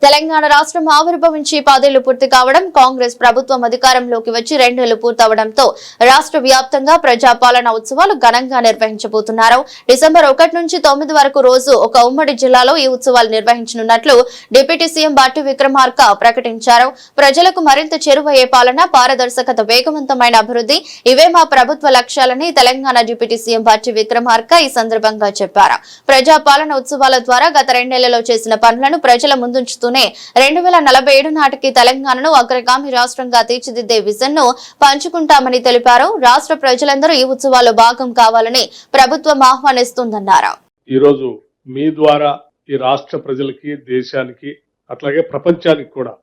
తెలంగాణ రాష్ట్రం ఆవిర్భవించి 10 ఏళ్లు పూర్తి కావడం, కాంగ్రెస్ ప్రభుత్వం అధికారంలోకి వచ్చి 2 ఏళ్లు పూర్తవడంతో రాష్ట్ర వ్యాప్తంగా ప్రజాపాలన ఉత్సవాలు ఘనంగా నిర్వహించబోతున్నారు. డిసెంబర్ 1 నుంచి 9 వరకు రోజు ఒక ఉమ్మడి జిల్లాలో ఈ ఉత్సవాలు నిర్వహించనున్నట్లు డిప్యూటీ సీఎం బట్టి విక్రమార్క ప్రకటించారు. ప్రజలకు మరింత చేరువయ్యే పాలన, పారదర్శకత, వేగవంతమైన అభివృద్ధి ఇవే మా ప్రభుత్వ లక్ష్యాలని తెలంగాణ డిప్యూటీ సీఎం బట్టి విక్రమార్క ఈ సందర్భంగా చెప్పారు. ప్రజాపాలన ఉత్సవాల ద్వారా గత 2 నెలల్లో చేసిన పనులను ప్రజల ముందుంచుతూ 2047 నాటికి తెలంగాణను అగ్రగామి రాష్ట్రంగా తీర్చిదిద్దే విజన్ ను పంచుకుంటామని తెలిపారు. రాష్ట్ర ప్రజలందరూ ఈ ఉత్సవాల్లో భాగం కావాలని ప్రభుత్వం ఆహ్వానిస్తుందన్నారు. ఈ రోజు మీ ద్వారా ఈ రాష్ట్ర ప్రజలకి, దేశానికి, అట్లాగే ప్రపంచానికి కూడా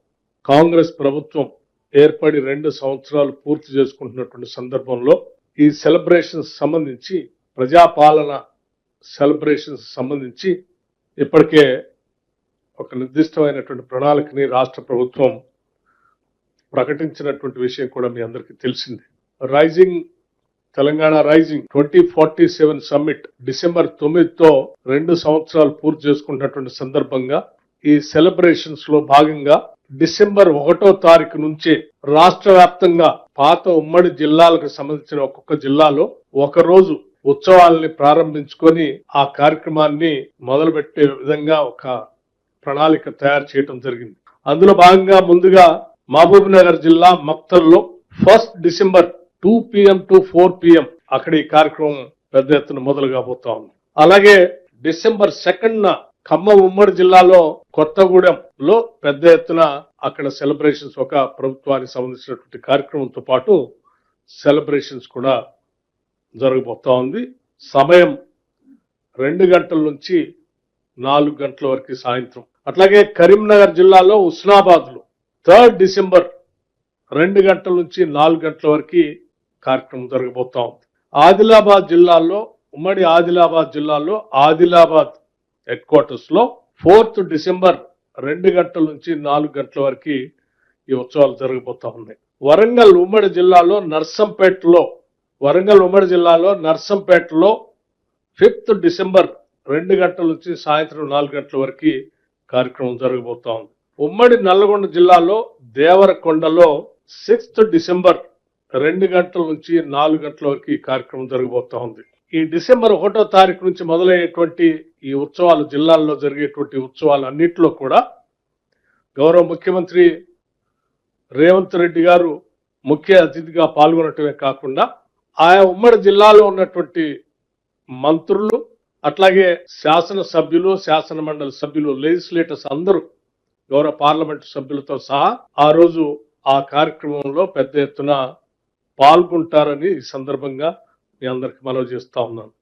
కాంగ్రెస్ ప్రభుత్వం ఏర్పడి 2 సంవత్సరాలు పూర్తి చేసుకుంటున్నటువంటి సందర్భంలో ఈ సెలబ్రేషన్స్ సంబంధించి, ప్రజాపాలన సెలబ్రేషన్స్ సంబంధించి ఇప్పటికే ఒక నిర్దిష్టమైనటువంటి ప్రణాళికని రాష్ట్ర ప్రభుత్వం ప్రకటించినటువంటి విషయం కూడా మీ అందరికీ తెలిసింది. తెలంగాణ రైజింగ్ 2047 సమ్మిట్ డిసెంబర్ 9తో 2 సంవత్సరాలు పూర్తి చేసుకుంటున్నటువంటి సందర్భంగా ఈ సెలబ్రేషన్స్ లో భాగంగా డిసెంబర్ 1వ తారీఖు నుంచి రాష్ట్ర వ్యాప్తంగా పాత ఉమ్మడి జిల్లాలకు సంబంధించిన ఒక్కొక్క జిల్లాలో ఒక రోజు ఉత్సవాలని ప్రారంభించుకొని ఆ కార్యక్రమాన్ని మొదలుపెట్టే విధంగా ఒక ప్రణాళిక తయారు చేయడం జరిగింది. అందులో భాగంగా ముందుగా మహబూబ్ నగర్ జిల్లా మక్తల్లో 1 డిసెంబర్ 2 PM to 4 PM అక్కడ ఈ కార్యక్రమం పెద్ద ఎత్తున మొదలు కాబోతా ఉంది. అలాగే డిసెంబర్ 2న ఖమ్మం ఉమ్మడి జిల్లాలో కొత్తగూడెంలో పెద్ద ఎత్తున అక్కడ సెలబ్రేషన్స్, ఒక ప్రభుత్వానికి సంబంధించినటువంటి కార్యక్రమంతో పాటు సెలబ్రేషన్స్ కూడా జరగబోతా ఉంది. సమయం 2 గంటల నుంచి 4 గంటల వరకు సాయంత్రం. అట్లాగే కరీంనగర్ జిల్లాలో ఉస్నాబాద్ లో 3 డిసెంబర్ 2 గంటల నుంచి 4 గంటల వరకు కార్యక్రమం జరగబోతా ఉంది. ఆదిలాబాద్ జిల్లాలో, ఉమ్మడి ఆదిలాబాద్ జిల్లాలో ఆదిలాబాద్ హెడ్ క్వార్టర్స్ లో 4th డిసెంబర్ 2 గంటల నుంచి 4 గంటల వరకు ఈ ఉత్సవాలు జరగబోతా ఉన్నాయి. వరంగల్ ఉమ్మడి జిల్లాలో నర్సంపేటలో 5th డిసెంబర్ 2 గంటల నుంచి సాయంత్రం 4 గంటల వరకు కార్యక్రమం జరగబోతా ఉంది. ఉమ్మడి నల్లగొండ జిల్లాలో దేవరకొండలో 6th డిసెంబర్ 2 గంటల నుంచి 4 గంటల వరకు ఈ కార్యక్రమం జరగబోతా ఉంది. ఈ డిసెంబర్ 1వ తారీఖు నుంచి మొదలయ్యేటువంటి ఈ ఉత్సవాలు, జిల్లాల్లో జరిగేటువంటి ఉత్సవాలు అన్నింటిలో కూడా గౌరవ ముఖ్యమంత్రి రేవంత్ రెడ్డి గారు ముఖ్య అతిథిగా పాల్గొనటమే కాకుండా ఆయా ఉమ్మడి జిల్లాలో ఉన్నటువంటి మంత్రులు, అట్లాగే శాసనసభ్యులు, శాసన మండలి సభ్యులు, లెజిస్లేటర్స్ అందరూ, గౌరవ పార్లమెంటు సభ్యులతో సహా ఆ రోజు ఆ కార్యక్రమంలో పెద్ద ఎత్తున పాల్గొంటారని ఈ సందర్భంగా మీ అందరికి మనవి చేస్తా ఉన్నాను.